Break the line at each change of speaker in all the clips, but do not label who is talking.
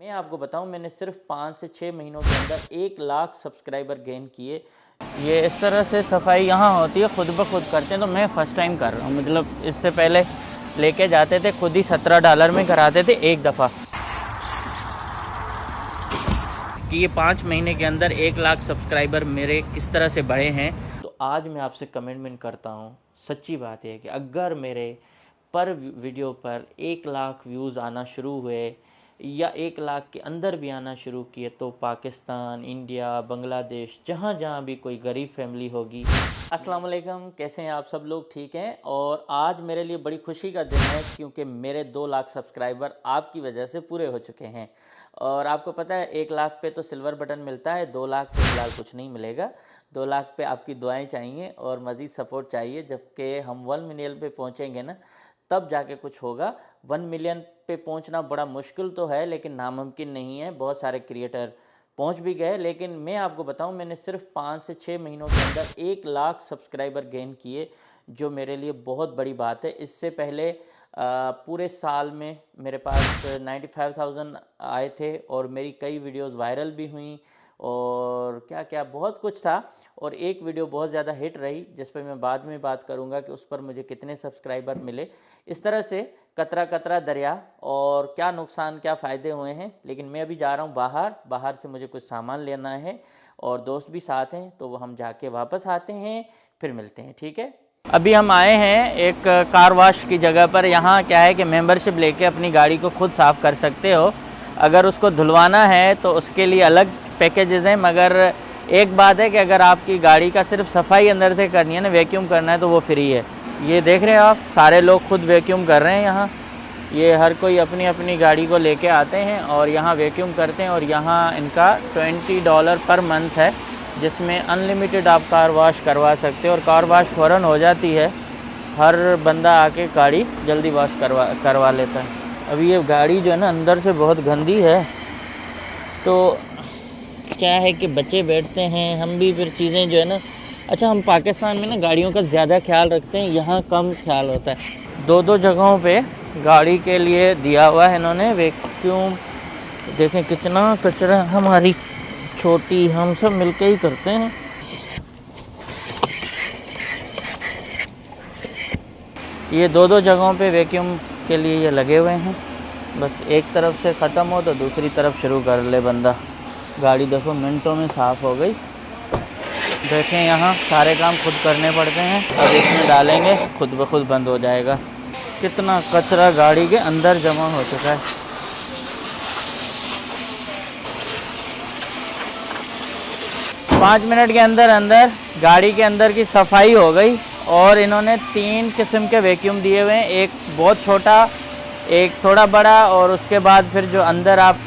मैं आपको बताऊं, मैंने सिर्फ 5 से 6 महीनों के अंदर 1 लाख सब्सक्राइबर गेन किए। ये इस तरह से सफाई यहाँ होती है, खुद ब खुद करते हैं। तो मैं फ़र्स्ट टाइम कर रहा हूँ, मतलब इससे पहले लेके जाते थे, खुद ही $17 में कराते थे एक दफ़ा। कि ये 5 महीने के अंदर 1 लाख सब्सक्राइबर मेरे किस तरह से बढ़े हैं। तो आज मैं आपसे कमिटमेंट करता हूँ, सच्ची बात है कि अगर मेरे पर वीडियो पर 1 लाख व्यूज़ आना शुरू हुए या 1 लाख के अंदर भी आना शुरू किए, तो पाकिस्तान, इंडिया, बांग्लादेश, जहाँ जहाँ भी कोई गरीब फैमिली होगी। अस्सलाम वालेकुम, कैसे हैं आप सब लोग? ठीक हैं। और आज मेरे लिए बड़ी खुशी का दिन है क्योंकि मेरे 2 लाख सब्सक्राइबर आपकी वजह से पूरे हो चुके हैं। और आपको पता है 1 लाख पे तो सिल्वर बटन मिलता है, 2 लाख पे फिलहाल कुछ नहीं मिलेगा। 2 लाख पे आपकी दुआएं चाहिए और मज़ीद सपोर्ट चाहिए। जबकि हम 1 मिलियन पे पहुँचेंगे ना, तब जाके कुछ होगा। 1 मिलियन पे पहुंचना बड़ा मुश्किल तो है, लेकिन नामुमकिन नहीं है। बहुत सारे क्रिएटर पहुंच भी गए, लेकिन मैं आपको बताऊं, मैंने सिर्फ 5 से 6 महीनों के अंदर 1 लाख सब्सक्राइबर गेन किए, जो मेरे लिए बहुत बड़ी बात है। इससे पहले पूरे साल में मेरे पास 95,000 आए थे और मेरी कई वीडियोस वायरल भी हुई और क्या क्या बहुत कुछ था। और एक वीडियो बहुत ज़्यादा हिट रही, जिस पर मैं बाद में बात करूंगा कि उस पर मुझे कितने सब्सक्राइबर मिले। इस तरह से कतरा कतरा दरिया, और क्या नुकसान क्या फ़ायदे हुए हैं। लेकिन मैं अभी जा रहा हूँ बाहर से मुझे कुछ सामान लेना है और दोस्त भी साथ हैं, तो वो हम जाके वापस आते हैं, फिर मिलते हैं, ठीक है। अभी हम आए हैं एक कार वॉश की जगह पर। यहाँ क्या है कि मेंबरशिप लेके अपनी गाड़ी को खुद साफ़ कर सकते हो। अगर उसको धुलवाना है तो उसके लिए अलग पैकेजेस हैं, मगर एक बात है कि अगर आपकी गाड़ी का सिर्फ सफाई अंदर से करनी है ना, वैक्यूम करना है, तो वो फ्री है। ये देख रहे हैं आप, सारे लोग खुद वैक्यूम कर रहे हैं यहाँ। ये हर कोई अपनी अपनी गाड़ी को लेके आते हैं और यहाँ वैक्यूम करते हैं। और यहाँ इनका $20 पर मंथ है, जिसमें अनलिमिटेड आप कार वॉश करवा सकते हो और कार वॉश फ़ौरन हो जाती है। हर बंदा आके गाड़ी जल्दी वॉश करवा लेता है। अभी ये गाड़ी जो है ना, अंदर से बहुत गंदी है, तो क्या है कि बच्चे बैठते हैं, हम भी फिर चीज़ें जो है ना। अच्छा, हम पाकिस्तान में ना गाड़ियों का ज़्यादा ख्याल रखते हैं, यहाँ कम ख्याल होता है। 2 जगहों पे गाड़ी के लिए दिया हुआ है इन्होंने वैक्यूम। देखें कितना कचरा, हमारी छोटी हम सब मिलके ही करते हैं। ये 2 जगहों पे वैक्यूम के लिए ये लगे हुए हैं। बस एक तरफ से ख़त्म हो तो दूसरी तरफ शुरू कर ले बंदा। गाड़ी देखो मिनटों में साफ़ हो गई। देखें यहाँ सारे काम खुद करने पड़ते हैं। अब इसमें डालेंगे, खुद ब खुद बंद हो जाएगा। कितना कचरा गाड़ी के अंदर जमा हो चुका है। पाँच मिनट के अंदर अंदर गाड़ी के अंदर की सफाई हो गई। और इन्होंने 3 किस्म के वैक्यूम दिए हुए हैं, एक बहुत छोटा, एक थोड़ा बड़ा, और उसके बाद फिर जो अंदर आप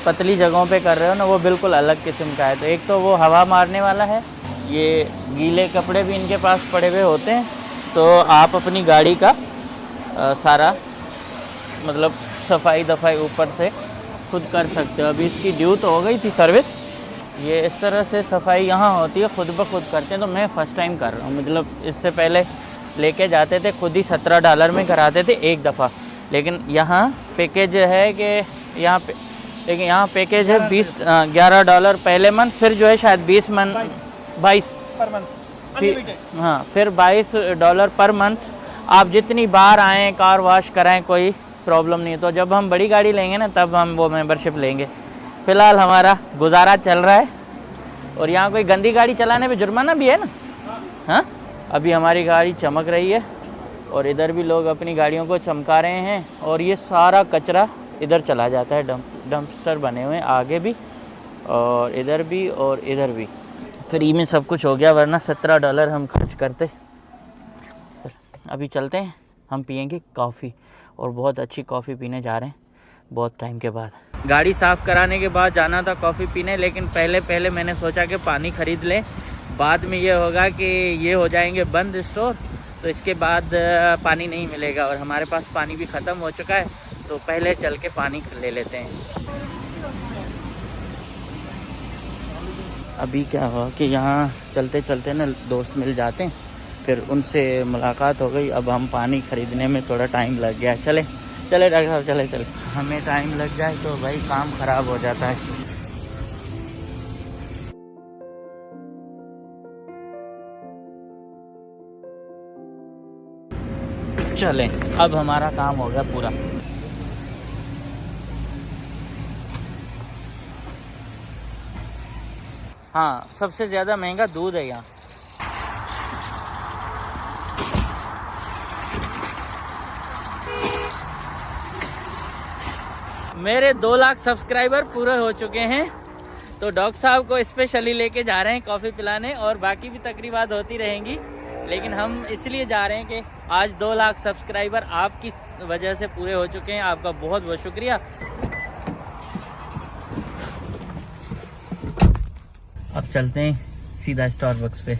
पतली जगहों पे कर रहे हो ना, वो बिल्कुल अलग किस्म का है। तो एक तो वो हवा मारने वाला है। ये गीले कपड़े भी इनके पास पड़े हुए होते हैं, तो आप अपनी गाड़ी का सारा मतलब सफाई दफाई ऊपर से खुद कर सकते हो। अभी इसकी ड्यू तो हो गई थी सर्विस। ये इस तरह से सफाई यहाँ होती है, खुद ब खुद करते हैं। तो मैं फ़र्स्ट टाइम कर रहा हूँ, मतलब इससे पहले लेके जाते थे, खुद ही $17 में कराते थे एक दफ़ा। लेकिन यहाँ पैकेज है कि यहाँ पे, लेकिन यहाँ पैकेज है $11 पहले मंथ, फिर जो है शायद 22
पर मंथ,
हाँ, फिर $22 पर मंथ। आप जितनी बार आएँ, कार वॉश कराएं, कोई प्रॉब्लम नहीं है। तो जब हम बड़ी गाड़ी लेंगे ना, तब हम वो मेंबरशिप लेंगे। फ़िलहाल हमारा गुजारा चल रहा है। और यहाँ कोई गंदी गाड़ी चलाने पे जुर्माना भी है ना। हाँ, अभी हमारी गाड़ी चमक रही है और इधर भी लोग अपनी गाड़ियों को चमका रहे हैं। और ये सारा कचरा इधर चला जाता है। डंपस्टर बने हुए हैं आगे भी और इधर भी। फ्री में सब कुछ हो गया, वरना $17 हम खर्च करते। अभी चलते हैं, हम पियेंगे कॉफ़ी, और बहुत अच्छी कॉफ़ी पीने जा रहे हैं बहुत टाइम के बाद। गाड़ी साफ़ कराने के बाद जाना था कॉफ़ी पीने, लेकिन पहले मैंने सोचा कि पानी ख़रीद लें। बाद में ये होगा कि ये हो जाएंगे बंद स्टोर, तो इसके बाद पानी नहीं मिलेगा। और हमारे पास पानी भी ख़त्म हो चुका है, तो पहले चल के पानी ले लेते हैं। अभी क्या हुआ कि यहाँ चलते चलते ना दोस्त मिल जाते हैं, फिर उनसे मुलाकात हो गई। अब हम पानी ख़रीदने में थोड़ा टाइम लग गया। चले चले डॉक्टर साहब, चले चले। हमें टाइम लग जाए तो भाई काम खराब हो जाता है। चलें, अब हमारा काम हो गया पूरा। हाँ, सबसे ज़्यादा महंगा दूध है यहाँ। मेरे 2 लाख सब्सक्राइबर पूरे हो चुके हैं, तो डॉक्टर साहब को स्पेशली लेके जा रहे हैं कॉफ़ी पिलाने, और बाकी भी तकरीबात होती रहेंगी, लेकिन हम इसलिए जा रहे हैं कि आज 2 लाख सब्सक्राइबर आपकी वजह से पूरे हो चुके हैं। आपका बहुत बहुत शुक्रिया। अब चलते हैं सीधा स्टारबक्स पे।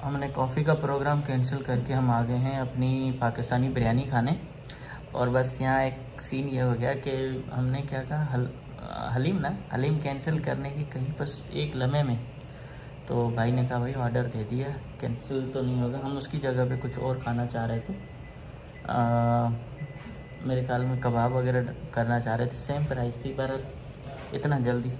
हमने कॉफ़ी का प्रोग्राम कैंसिल करके हम आ गए हैं अपनी पाकिस्तानी बिरयानी खाने, और बस यहाँ एक सीन ये हो गया कि हमने क्या कहा, हलीम कैंसिल करने की कहीं बस एक लम्हे में, तो भाई ने कहा भाई ऑर्डर दे दिया, कैंसिल तो नहीं होगा। हम उसकी जगह पे कुछ और खाना चाह रहे थे, मेरे ख्याल में कबाब वगैरह करना चाह रहे थे, सेम प्राइस थी, पर इतना जल्दी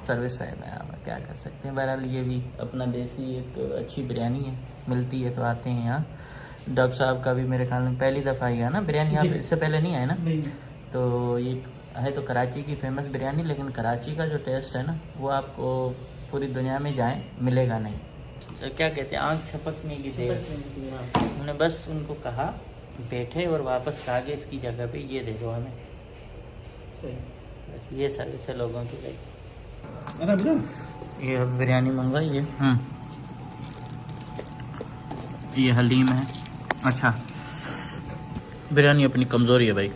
सर्विस है मैं क्या कर सकते हैं। बहरहाल ये भी अपना देसी एक अच्छी बिरयानी है, मिलती है तो आते हैं यहाँ। डॉक्टर साहब का भी मेरे ख्याल में पहली दफ़ा ही है ना बिरयानी, आप इससे पहले नहीं आए ना?
नहीं।
तो ये है तो कराची की फेमस बिरयानी, लेकिन कराची का जो टेस्ट है ना वो आपको पूरी दुनिया में जाए मिलेगा नहीं। तो क्या कहते हैं, आँख छपकने की देर। हमने बस उनको कहा बैठे और वापस आ गए इसकी जगह पे, ये दे दो हमें।
सही।
बस ये सर्विस है लोगों की भाई। ये बिरयानी मंगाई है। ये हलीम है। अच्छा, बिरयानी अपनी कमज़ोरी है भाई।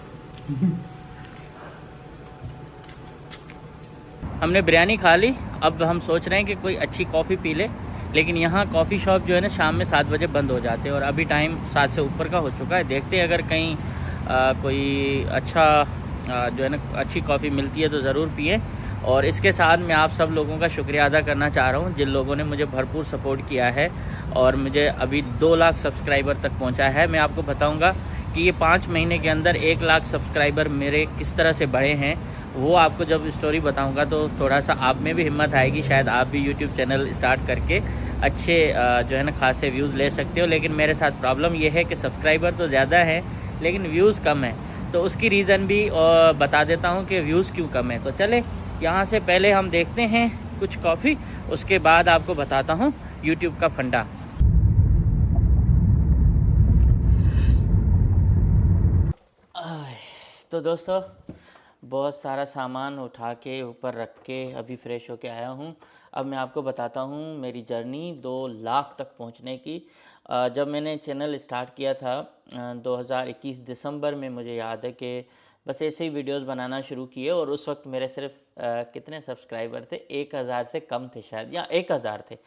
हमने बिरयानी खा ली, अब हम सोच रहे हैं कि कोई अच्छी कॉफ़ी पी ले, लेकिन यहाँ कॉफ़ी शॉप जो है ना शाम में 7 बजे बंद हो जाते हैं, और अभी टाइम 7 से ऊपर का हो चुका है। देखते हैं अगर कहीं कोई अच्छा जो है ना अच्छी कॉफ़ी मिलती है तो ज़रूर पिए। और इसके साथ मैं आप सब लोगों का शुक्रिया अदा करना चाह रहा हूँ जिन लोगों ने मुझे भरपूर सपोर्ट किया है और मुझे अभी 2 लाख सब्सक्राइबर तक पहुँचा है। मैं आपको बताऊँगा कि ये 5 महीने के अंदर 1 लाख सब्सक्राइबर मेरे किस तरह से बढ़े हैं, वो आपको जब स्टोरी बताऊंगा तो थोड़ा सा आप में भी हिम्मत आएगी, शायद आप भी यूट्यूब चैनल स्टार्ट करके अच्छे जो है ना खासे व्यूज़ ले सकते हो। लेकिन मेरे साथ प्रॉब्लम ये है कि सब्सक्राइबर तो ज़्यादा है लेकिन व्यूज़ कम है, तो उसकी रीज़न भी बता देता हूँ कि व्यूज़ क्यों कम है। तो चले यहाँ से पहले हम देखते हैं कुछ कॉफ़ी, उसके बाद आपको बताता हूँ यूट्यूब का फंडा। तो दोस्तों बहुत सारा सामान उठा के ऊपर रख के अभी फ़्रेश होके आया हूँ। अब मैं आपको बताता हूँ मेरी जर्नी 2 लाख तक पहुँचने की। जब मैंने चैनल स्टार्ट किया था 2021 दिसंबर में, मुझे याद है कि बस ऐसे ही वीडियोस बनाना शुरू किए और उस वक्त मेरे सिर्फ कितने सब्सक्राइबर थे, 1000 से कम थे शायद, या 1000 थे,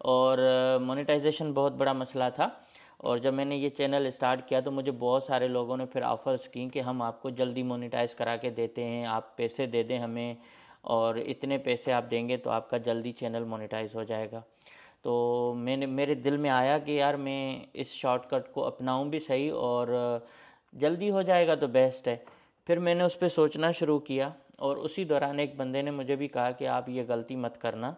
और मोनेटाइजेशन बहुत बड़ा मसला था। और जब मैंने ये चैनल स्टार्ट किया तो मुझे बहुत सारे लोगों ने फिर ऑफ़र्स की कि हम आपको जल्दी मोनेटाइज़ करा के देते हैं, आप पैसे दे दें हमें, और इतने पैसे आप देंगे तो आपका जल्दी चैनल मोनेटाइज़ हो जाएगा। तो मेरे दिल में आया कि यार मैं इस शॉर्टकट को अपनाऊं भी सही, और जल्दी हो जाएगा तो बेस्ट है। फिर मैंने उस पर सोचना शुरू किया, और उसी दौरान एक बंदे ने मुझे भी कहा कि आप ये गलती मत करना,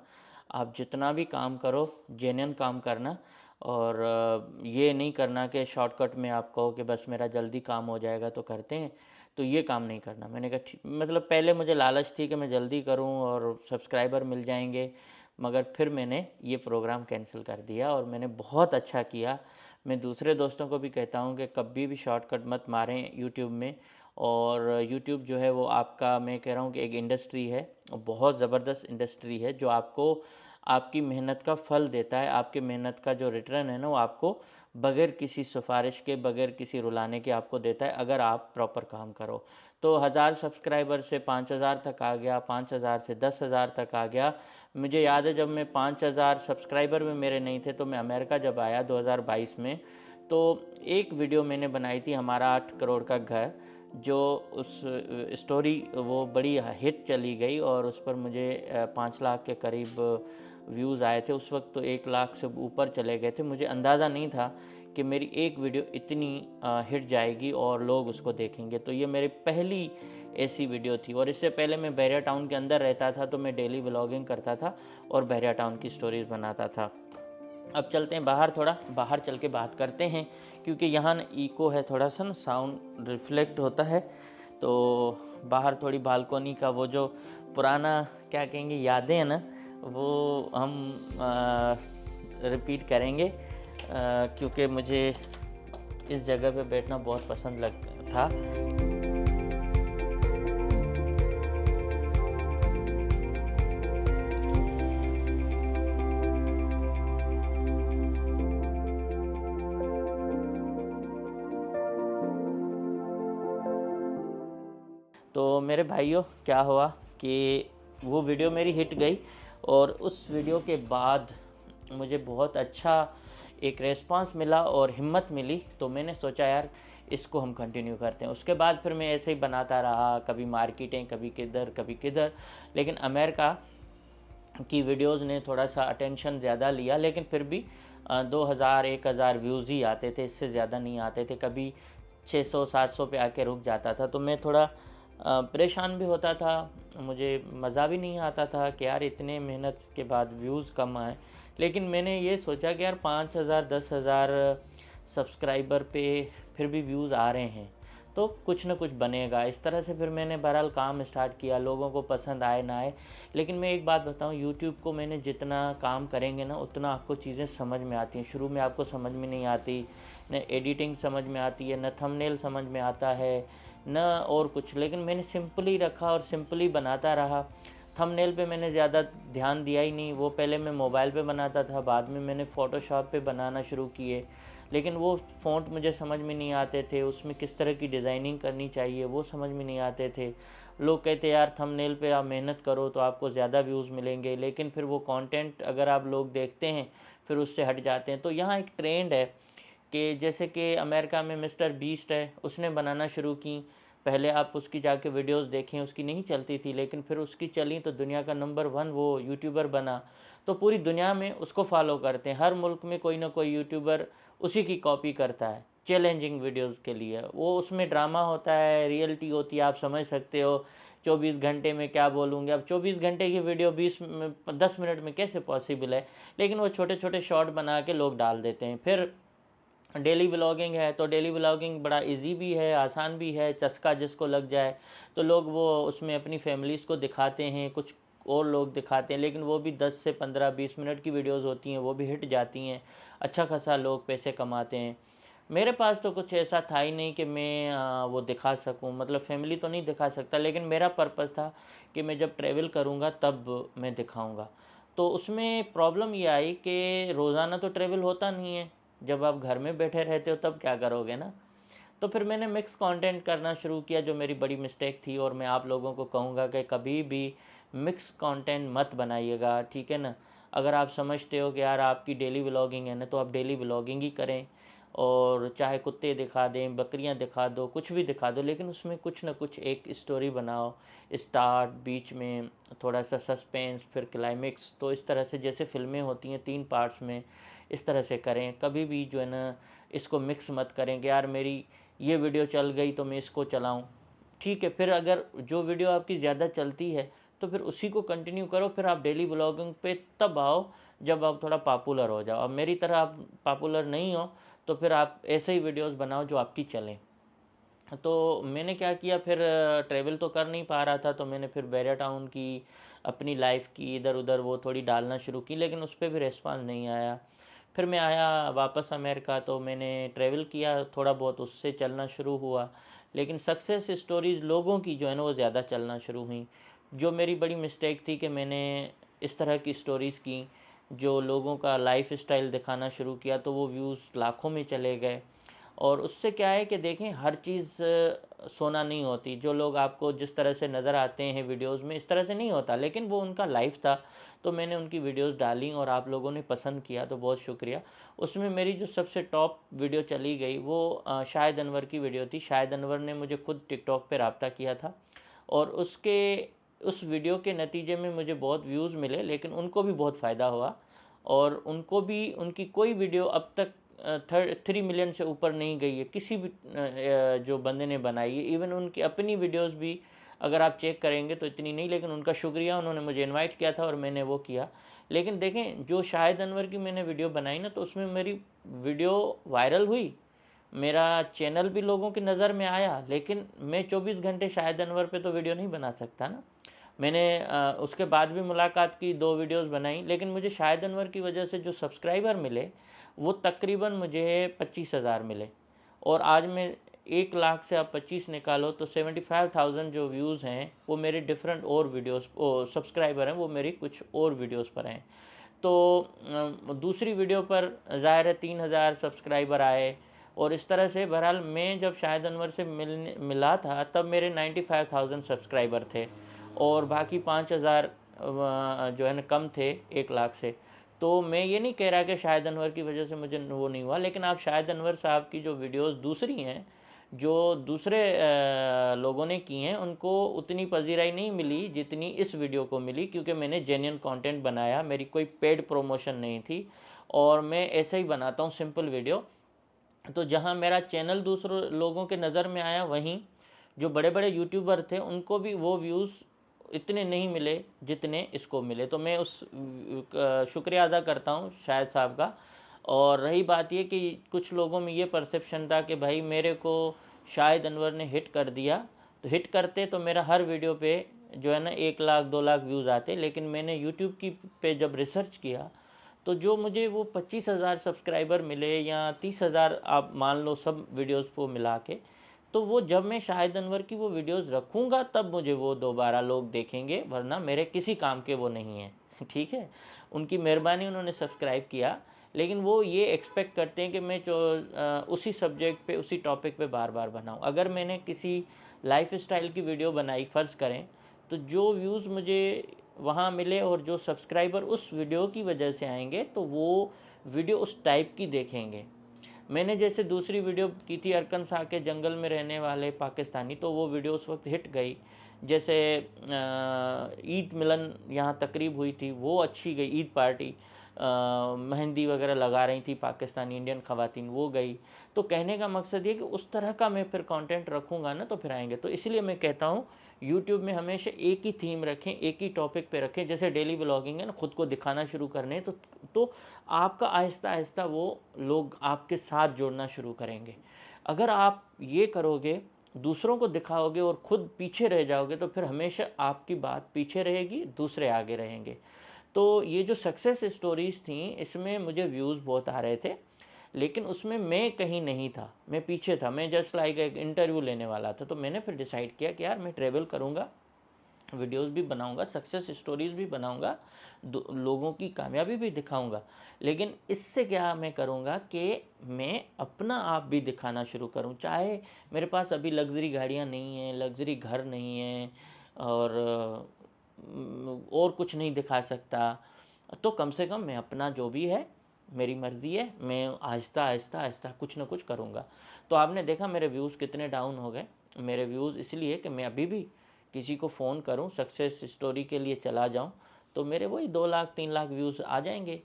आप जितना भी काम करो जेन्युइन काम करना, और ये नहीं करना कि शॉर्टकट में आप कहो कि बस मेरा जल्दी काम हो जाएगा तो करते हैं, तो ये काम नहीं करना। मैंने कहा ठीक, मतलब पहले मुझे लालच थी कि मैं जल्दी करूं और सब्सक्राइबर मिल जाएंगे, मगर फिर मैंने ये प्रोग्राम कैंसिल कर दिया और मैंने बहुत अच्छा किया। मैं दूसरे दोस्तों को भी कहता हूं कि कभी भी शॉर्टकट मत मारें यूट्यूब में। और यूट्यूब जो है वो आपका, मैं कह रहा हूँ कि एक इंडस्ट्री है, बहुत ज़बरदस्त इंडस्ट्री है, जो आपको आपकी मेहनत का फल देता है। आपके मेहनत का जो रिटर्न है ना वो आपको बगैर किसी सिफारिश के, बगैर किसी रुलाने के आपको देता है, अगर आप प्रॉपर काम करो। तो 1000 सब्सक्राइबर से 5000 तक आ गया, 5000 से 10,000 तक आ गया। मुझे याद है जब मैं 5000 सब्सक्राइबर में मेरे नहीं थे, तो मैं अमेरिका जब आया 2022 में, तो एक वीडियो मैंने बनाई थी, हमारा 8 करोड़ का घर, जो उस स्टोरी वो बड़ी हिट चली गई और उस पर मुझे 5 लाख के करीब व्यूज़ आए थे। उस वक्त तो 1 लाख से ऊपर चले गए थे। मुझे अंदाज़ा नहीं था कि मेरी एक वीडियो इतनी हिट जाएगी और लोग उसको देखेंगे। तो ये मेरी पहली ऐसी वीडियो थी। और इससे पहले मैं बहरिया टाउन के अंदर रहता था, तो मैं डेली व्लॉगिंग करता था और बहरिया टाउन की स्टोरीज बनाता था। अब चलते हैं बाहर, थोड़ा बाहर चल के बात करते हैं, क्योंकि यहाँ ना इको है, थोड़ा सा ना साउंड रिफ्लेक्ट होता है। तो बाहर थोड़ी बालकोनी का वो जो पुराना क्या कहेंगे यादें हैं ना, वो हम रिपीट करेंगे, क्योंकि मुझे इस जगह पे बैठना बहुत पसंद लग था। तो मेरे भाइयों क्या हुआ कि वो वीडियो मेरी हिट गई और उस वीडियो के बाद मुझे बहुत अच्छा एक रेस्पॉन्स मिला और हिम्मत मिली। तो मैंने सोचा यार इसको हम कंटिन्यू करते हैं। उसके बाद फिर मैं ऐसे ही बनाता रहा, कभी मार्केटिंग, कभी किधर कभी किधर। लेकिन अमेरिका की वीडियोस ने थोड़ा सा अटेंशन ज़्यादा लिया, लेकिन फिर भी 2000-1000 व्यूज़ ही आते थे, इससे ज़्यादा नहीं आते थे। कभी 600-700 पे आके रुक जाता था। तो मैं थोड़ा परेशान भी होता था, मुझे मज़ा भी नहीं आता था कि यार इतने मेहनत के बाद व्यूज़ कम आए। लेकिन मैंने ये सोचा कि यार 5000-10,000 सब्सक्राइबर पे फिर भी व्यूज़ आ रहे हैं तो कुछ ना कुछ बनेगा। इस तरह से फिर मैंने बहरहाल काम स्टार्ट किया, लोगों को पसंद आए ना आए। लेकिन मैं एक बात बताऊं, यूट्यूब को मैंने जितना काम करेंगे ना उतना आपको चीज़ें समझ में आती हैं। शुरू में आपको समझ में नहीं आती, न एडिटिंग समझ में आती है, न थंबनेल समझ में आता है, न और कुछ। लेकिन मैंने सिंपली रखा और सिंपली बनाता रहा। थंबनेल पे मैंने ज़्यादा ध्यान दिया ही नहीं। वो पहले मैं मोबाइल पे बनाता था, बाद में मैंने फ़ोटोशॉप पे बनाना शुरू किए। लेकिन वो फ़ॉन्ट मुझे समझ में नहीं आते थे, उसमें किस तरह की डिज़ाइनिंग करनी चाहिए वो समझ में नहीं आते थे। लोग कहते यार थंबनेल पे आप मेहनत करो तो आपको ज़्यादा व्यूज़ मिलेंगे, लेकिन फिर वो कंटेंट अगर आप लोग देखते हैं फिर उससे हट जाते हैं। तो यहाँ एक ट्रेंड है कि जैसे कि अमेरिका में मिस्टर बीस्ट है, उसने बनाना शुरू की। पहले आप उसकी जाके वीडियोस देखें, उसकी नहीं चलती थी, लेकिन फिर उसकी चली तो दुनिया का नंबर 1 वो यूट्यूबर बना। तो पूरी दुनिया में उसको फॉलो करते हैं, हर मुल्क में कोई ना कोई यूट्यूबर उसी की कॉपी करता है चैलेंजिंग वीडियोस के लिए। वो उसमें ड्रामा होता है, रियलिटी होती है, आप समझ सकते हो। 24 घंटे में क्या बोलूँगे, अब 24 घंटे की वीडियो 10 मिनट में कैसे पॉसिबल है। लेकिन वो छोटे छोटे शॉर्ट बना के लोग डाल देते हैं। फिर डेली व्लॉगिंग है, तो डेली व्लॉगिंग बड़ा इजी भी है, आसान भी है। चस्का जिसको लग जाए तो लोग वो उसमें अपनी फैमिलीज़ को दिखाते हैं, कुछ और लोग दिखाते हैं। लेकिन वो भी 10 से 15-20 मिनट की वीडियोस होती हैं, वो भी हिट जाती हैं, अच्छा खासा लोग पैसे कमाते हैं। मेरे पास तो कुछ ऐसा था ही नहीं कि मैं वो दिखा सकूं, मतलब फैमिली तो नहीं दिखा सकता, लेकिन मेरा पर्पस था कि मैं जब ट्रैवल करूंगा तब मैं दिखाऊंगा। तो उसमें प्रॉब्लम ये आई कि रोज़ाना तो ट्रैवल होता नहीं है, जब आप घर में बैठे रहते हो तब क्या करोगे ना। तो फिर मैंने मिक्स कंटेंट करना शुरू किया, जो मेरी बड़ी मिस्टेक थी। और मैं आप लोगों को कहूँगा कि कभी भी मिक्स कंटेंट मत बनाइएगा, ठीक है ना। अगर आप समझते हो कि यार आपकी डेली व्लॉगिंग है ना, तो आप डेली व्लॉगिंग ही करें। और चाहे कुत्ते दिखा दें, बकरियां दिखा दो, कुछ भी दिखा दो, लेकिन उसमें कुछ ना कुछ एक स्टोरी बनाओ। स्टार्ट, बीच में थोड़ा सा सस्पेंस, फिर क्लाइमेक्स। तो इस तरह से जैसे फिल्में होती हैं 3 पार्ट्स में, इस तरह से करें। कभी भी जो है ना इसको मिक्स मत करें कि यार मेरी ये वीडियो चल गई तो मैं इसको चलाऊं। ठीक है, फिर अगर जो वीडियो आपकी ज़्यादा चलती है तो फिर उसी को कंटिन्यू करो। फिर आप डेली व्लॉगिंग पे तब आओ जब आप थोड़ा पॉपुलर हो जाओ। अब मेरी तरह आप पॉपुलर नहीं हो तो फिर आप ऐसे ही वीडियोस बनाओ जो आपकी चलें। तो मैंने क्या किया, फिर ट्रैवल तो कर नहीं पा रहा था, तो मैंने फिर बहरिया टाउन की अपनी लाइफ की इधर उधर वो थोड़ी डालना शुरू की, लेकिन उस पर भी रिस्पांस नहीं आया। फिर मैं आया वापस अमेरिका, तो मैंने ट्रैवल किया थोड़ा बहुत, उससे चलना शुरू हुआ। लेकिन सक्सेस स्टोरीज़ लोगों की जो है ना वो ज़्यादा चलना शुरू हुई। जो मेरी बड़ी मिस्टेक थी कि मैंने इस तरह की स्टोरीज़ की जो लोगों का लाइफ स्टाइल दिखाना शुरू किया, तो वो व्यूज़ लाखों में चले गए। और उससे क्या है कि देखें हर चीज़ सोना नहीं होती। जो लोग आपको जिस तरह से नज़र आते हैं वीडियोस में, इस तरह से नहीं होता, लेकिन वो उनका लाइफ था। तो मैंने उनकी वीडियोस डाली और आप लोगों ने पसंद किया, तो बहुत शुक्रिया। उसमें मेरी जो सबसे टॉप वीडियो चली गई वो शाहिद अनवर की वीडियो थी। शाहिद अनवर ने मुझे खुद टिकटॉक पे रब्ता किया था और उस वीडियो के नतीजे में मुझे बहुत व्यूज़ मिले, लेकिन उनको भी बहुत फ़ायदा हुआ। और उनको भी उनकी कोई वीडियो अब तक 3 मिलियन से ऊपर नहीं गई है किसी भी जो बंदे ने बनाई है। इवन उनकी अपनी वीडियोस भी अगर आप चेक करेंगे तो इतनी नहीं, लेकिन उनका शुक्रिया, उन्होंने मुझे इनवाइट किया था और मैंने वो किया। लेकिन देखें, जो शाहिद अनवर की मैंने वीडियो बनाई ना, तो उसमें मेरी वीडियो वायरल हुई, मेरा चैनल भी लोगों की नज़र में आया, लेकिन मैं 24 घंटे शाहिद अनवर पे तो वीडियो नहीं बना सकता ना। मैंने उसके बाद भी मुलाकात की, 2 वीडियोस बनाई, लेकिन मुझे शाहिद अनवर की वजह से जो सब्सक्राइबर मिले वो तकरीबन मुझे 25,000 मिले। और आज मैं 1 लाख से आप 25 निकालो तो 75,000 जो व्यूज़ हैं वो मेरे डिफरेंट और वीडियोस, सब्सक्राइबर हैं वो मेरी कुछ और वीडियोस पर हैं। तो दूसरी वीडियो पर ज़ाहिर है 3,000 सब्सक्राइबर आए, और इस तरह से बहरहाल मैं जब शाहिद अनवर से मिला था तब मेरे 95,000 सब्सक्राइबर थे, और बाकी 5,000 जो है ना कम थे 1 लाख से। तो मैं ये नहीं कह रहा कि शाहिद अनवर की वजह से मुझे वो नहीं हुआ, लेकिन आप शाहिद अनवर साहब की जो वीडियोस दूसरी हैं, जो दूसरे लोगों ने की हैं, उनको उतनी पजीराई नहीं मिली जितनी इस वीडियो को मिली, क्योंकि मैंने जेन्युइन कंटेंट बनाया, मेरी कोई पेड प्रमोशन नहीं थी, और मैं ऐसे ही बनाता हूँ सिंपल वीडियो। तो जहाँ मेरा चैनल दूसरों लोगों के नज़र में आया, वहीं जो बड़े बड़े यूट्यूबर थे उनको भी वो व्यूज़ इतने नहीं मिले जितने इसको मिले। तो मैं उस शुक्रिया अदा करता हूँ शाहिद साहब का। और रही बात ये कि कुछ लोगों में ये परसेप्शन था कि भाई मेरे को शाहिद अनवर ने हिट कर दिया, तो हिट करते तो मेरा हर वीडियो पे जो है ना 1 लाख 2 लाख व्यूज़ आते। लेकिन मैंने यूट्यूब की पे जब रिसर्च किया तो जो मुझे वो 25,000 सब्सक्राइबर मिले या 30,000 आप मान लो सब वीडियोस को मिला के, तो वो जब मैं शाहिद अनवर की वो वीडियोस रखूँगा तब मुझे वो दोबारा लोग देखेंगे, वरना मेरे किसी काम के वो नहीं हैं। ठीक है, उनकी मेहरबानी, उन्होंने सब्सक्राइब किया, लेकिन वो ये एक्सपेक्ट करते हैं कि मैं जो उसी सब्जेक्ट पे उसी टॉपिक पे बार बार बनाऊँ। अगर मैंने किसी लाइफ स्टाइल की वीडियो बनाई फ़र्ज़ करें, तो जो व्यूज़ मुझे वहाँ मिले और जो सब्सक्राइबर उस वीडियो की वजह से आएंगे तो वो वीडियो उस टाइप की देखेंगे। मैंने जैसे दूसरी वीडियो की थी अरकन शाह के जंगल में रहने वाले पाकिस्तानी, तो वो वीडियो उस वक्त हिट गई। जैसे ईद मिलन यहाँ तकरीब हुई थी, वो अच्छी गई, ईद पार्टी, मेहंदी वगैरह लगा रही थी पाकिस्तानी इंडियन ख़वातीन, वो गई। तो कहने का मकसद ये कि उस तरह का मैं फिर कंटेंट रखूँगा ना तो फिर आएंगे। तो इसलिए मैं कहता हूँ यूट्यूब में हमेशा एक ही थीम रखें, एक ही टॉपिक पे रखें। जैसे डेली व्लॉगिंग है ना, ख़ुद को दिखाना शुरू करने, तो आपका आहिस्ता आहिस्ता वो लोग आपके साथ जुड़ना शुरू करेंगे। अगर आप ये करोगे, दूसरों को दिखाओगे और ख़ुद पीछे रह जाओगे, तो फिर हमेशा आपकी बात पीछे रहेगी, दूसरे आगे रहेंगे। तो ये जो सक्सेस स्टोरीज़ थी, इसमें मुझे व्यूज़ बहुत आ रहे थे, लेकिन उसमें मैं कहीं नहीं था, मैं पीछे था। मैं जस्ट लाइक एक इंटरव्यू लेने वाला था। तो मैंने फिर डिसाइड किया कि यार मैं ट्रैवल करूँगा, वीडियोस भी बनाऊंगा, सक्सेस स्टोरीज़ भी बनाऊंगा, लोगों की कामयाबी भी दिखाऊंगा, लेकिन इससे क्या मैं करूंगा कि मैं अपना आप भी दिखाना शुरू करूं। चाहे मेरे पास अभी लग्जरी गाड़ियां नहीं हैं, लग्जरी घर नहीं है, और कुछ नहीं दिखा सकता, तो कम से कम मैं अपना जो भी है, मेरी मर्ज़ी है, मैं आहिस्ता आहिस्ता आहिस्ता कुछ ना कुछ करूँगा। तो आपने देखा मेरे व्यूज़ कितने डाउन हो गए। मेरे व्यूज़ इसलिए कि मैं अभी भी किसी को फ़ोन करूं, सक्सेस स्टोरी के लिए चला जाऊं, तो मेरे वही 2 लाख 3 लाख व्यूज़ आ जाएंगे,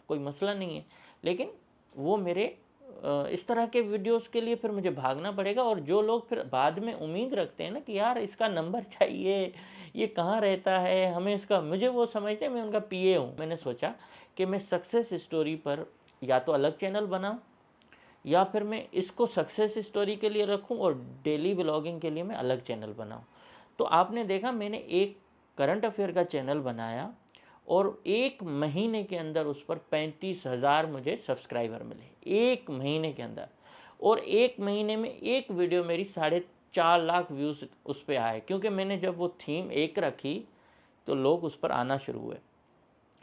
कोई मसला नहीं है। लेकिन वो मेरे इस तरह के वीडियोस के लिए फिर मुझे भागना पड़ेगा। और जो लोग फिर बाद में उम्मीद रखते हैं ना कि यार इसका नंबर चाहिए, ये कहाँ रहता है, हमें इसका, मुझे वो समझते हैं मैं उनका पीए हूँ। मैंने सोचा कि मैं सक्सेस स्टोरी पर या तो अलग चैनल बनाऊँ, या फिर मैं इसको सक्सेस स्टोरी के लिए रखूं और डेली व्लॉगिंग के लिए मैं अलग चैनल बनाऊं। तो आपने देखा मैंने एक करंट अफेयर का चैनल बनाया और 1 महीने के अंदर उस पर 35,000 मुझे सब्सक्राइबर मिले, 1 महीने के अंदर। और 1 महीने में एक वीडियो मेरी 4.5 लाख व्यूज़ उस पर आए, क्योंकि मैंने जब वो थीम एक रखी तो लोग उस पर आना शुरू हुए।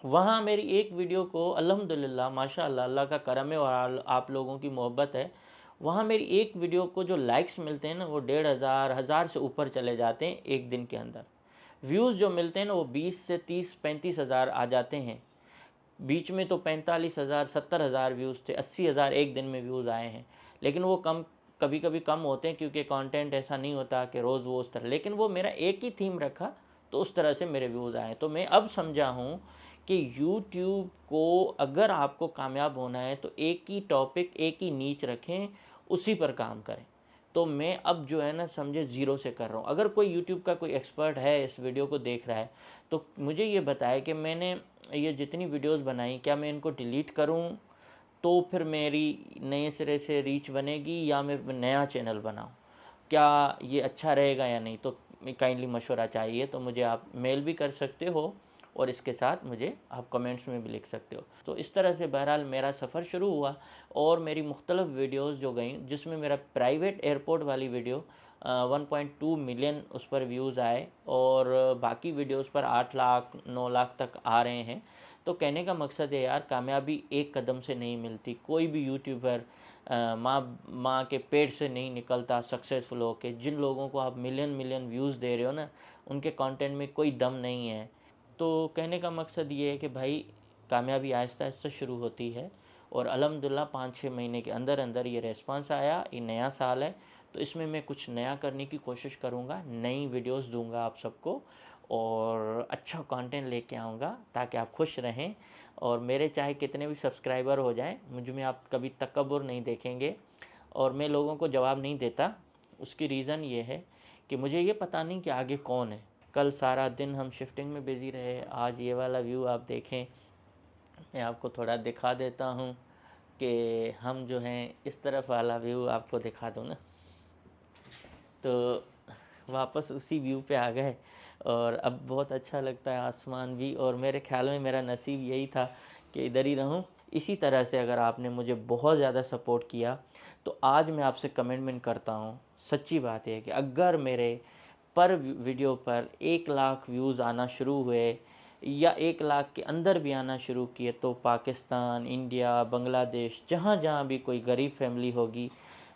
वहाँ मेरी एक वीडियो को अल्हम्दुलिल्लाह माशाअल्लाह, अल्लाह का करम है और आप लोगों की मोहब्बत है, वहाँ मेरी एक वीडियो को जो लाइक्स मिलते हैं ना वो 1,500 हज़ार से ऊपर चले जाते हैं एक दिन के अंदर। व्यूज़ जो मिलते हैं ना वो 20 से 30-35 हज़ार आ जाते हैं। बीच में तो 45,000 70,000 व्यूज़ थे, 80,000 एक दिन में व्यूज़ आए हैं। लेकिन वो कभी कभी कम होते हैं, क्योंकि कंटेंट ऐसा नहीं होता कि रोज़ वो उस तरह। लेकिन वो मेरा एक ही थीम रखा तो उस तरह से मेरे व्यूज़ आए। तो मैं अब समझा हूँ कि YouTube को अगर आपको कामयाब होना है तो एक ही टॉपिक, एक ही नीच रखें, उसी पर काम करें। तो मैं अब जो है ना समझे ज़ीरो से कर रहा हूँ। अगर कोई YouTube का कोई एक्सपर्ट है, इस वीडियो को देख रहा है, तो मुझे ये बताए कि मैंने ये जितनी वीडियोस बनाई, क्या मैं इनको डिलीट करूँ तो फिर मेरी नए सिरे से रीच बनेगी, या मैं नया चैनल बनाऊँ? क्या ये अच्छा रहेगा या नहीं? तो काइंडली मशवरा चाहिए, तो मुझे आप मेल भी कर सकते हो और इसके साथ मुझे आप कमेंट्स में भी लिख सकते हो। तो इस तरह से बहरहाल मेरा सफ़र शुरू हुआ और मेरी मुख्तलिफ़ वीडियोस जो गई, जिसमें मेरा प्राइवेट एयरपोर्ट वाली वीडियो 1.2 मिलियन उस पर व्यूज़ आए और बाकी वीडियोस पर 8 लाख 9 लाख तक आ रहे हैं। तो कहने का मकसद है यार, कामयाबी एक कदम से नहीं मिलती। कोई भी यूट्यूबर माँ के पेट से नहीं निकलता सक्सेसफुल होके। जिन लोगों को आप मिलियन मिलियन व्यूज़ दे रहे हो ना, उनके कंटेंट में कोई दम नहीं है। तो कहने का मकसद ये है कि भाई, कामयाबी आहिस्ता आहिस्ता शुरू होती है और अल्हम्दुलिल्लाह 5-6 महीने के अंदर अंदर ये रेस्पॉन्स आया। ये नया साल है तो इसमें मैं कुछ नया करने की कोशिश करूँगा, नई वीडियोस दूंगा आप सबको और अच्छा कंटेंट लेके आऊँगा ताकि आप खुश रहें। और मेरे चाहे कितने भी सब्सक्राइबर हो जाएं, मुझ में आप कभी तकब्बुर नहीं देखेंगे। और मैं लोगों को जवाब नहीं देता, उसकी रीज़न ये है कि मुझे ये पता नहीं कि आगे कौन है। कल सारा दिन हम शिफ्टिंग में बिज़ी रहे, आज ये वाला व्यू आप देखें। मैं आपको थोड़ा दिखा देता हूँ कि हम जो हैं, इस तरफ वाला व्यू आपको दिखा दूँ ना, तो वापस उसी व्यू पे आ गए और अब बहुत अच्छा लगता है आसमान भी। और मेरे ख़्याल में मेरा नसीब यही था कि इधर ही रहूं। इसी तरह से अगर आपने मुझे बहुत ज़्यादा सपोर्ट किया तो आज मैं आपसे कमिटमेंट करता हूं, सच्ची बात है कि अगर मेरे पर वीडियो पर 1 लाख व्यूज़ आना शुरू हुए या 1 लाख के अंदर भी आना शुरू किए, तो पाकिस्तान, इंडिया, बांग्लादेश, जहाँ जहाँ भी कोई गरीब फैमिली होगी,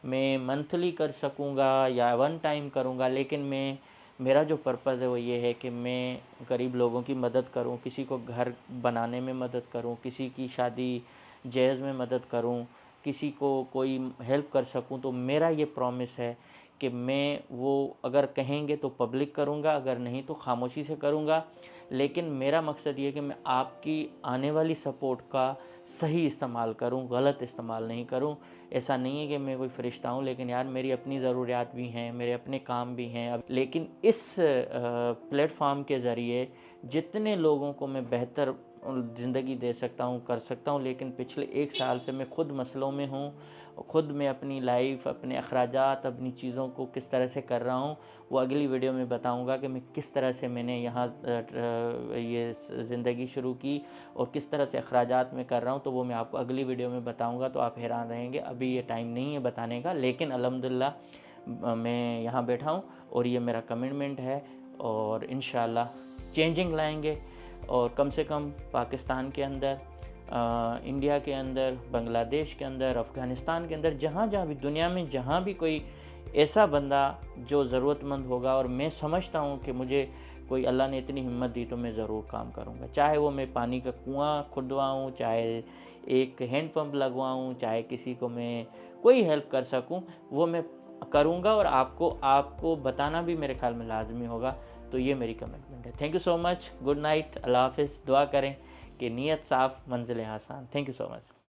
मैं मंथली कर सकूँगा या वन टाइम करूँगा। लेकिन मेरा जो पर्पज़ है वो ये है कि मैं गरीब लोगों की मदद करूँ, किसी को घर बनाने में मदद करूँ, किसी की शादी जहेज़ में मदद करूँ, किसी को कोई हेल्प कर सकूँ। तो मेरा ये प्रॉमिस है कि मैं वो अगर कहेंगे तो पब्लिक करूँगा, अगर नहीं तो खामोशी से करूँगा। लेकिन मेरा मकसद ये है कि मैं आपकी आने वाली सपोर्ट का सही इस्तेमाल करूँ, गलत इस्तेमाल नहीं करूँ। ऐसा नहीं है कि मैं कोई फ़रिश्ता हूँ, लेकिन यार मेरी अपनी ज़रूरियात भी हैं, मेरे अपने काम भी हैं। अब लेकिन इस प्लेटफॉर्म के ज़रिए जितने लोगों को मैं बेहतर ज़िंदगी दे सकता हूँ, कर सकता हूँ। लेकिन पिछले 1 साल से मैं खुद मसलों में हूँ, खुद मैं अपनी लाइफ, अपने अखराजात, अपनी चीज़ों को किस तरह से कर रहा हूँ, वो अगली वीडियो में बताऊँगा कि मैं किस तरह से मैंने यहाँ ये ज़िंदगी शुरू की और किस तरह से अखराजात में कर रहा हूँ। तो वो मैं आपको अगली वीडियो में बताऊँगा, तो आप हैरान रहेंगे। अभी ये टाइम नहीं है बताने का, लेकिन अल्हम्दुलिल्लाह मैं यहाँ बैठा हूँ और ये मेरा कमिटमेंट है और इंशाल्लाह चेंजिंग लाएंगे। और कम से कम पाकिस्तान के अंदर, इंडिया के अंदर, बांग्लादेश के अंदर, अफ़गानिस्तान के अंदर, जहाँ जहाँ भी दुनिया में जहाँ भी कोई ऐसा बंदा जो ज़रूरतमंद होगा, और मैं समझता हूँ कि मुझे कोई अल्लाह ने इतनी हिम्मत दी, तो मैं ज़रूर काम करूँगा। चाहे वो मैं पानी का कुआं खुदवाऊँ, चाहे एक हैंड पंप लगवाऊँ, चाहे किसी को मैं कोई हेल्प कर सकूँ, वो मैं करूँगा। और आपको बताना भी मेरे ख्याल में लाजमी होगा। तो ये मेरी कमिटमेंट है। Thank you so much. Good night, अल्लाह हाफिज़। दुआ करें कि नीयत साफ़, मंजिलें आसान। Thank you so much.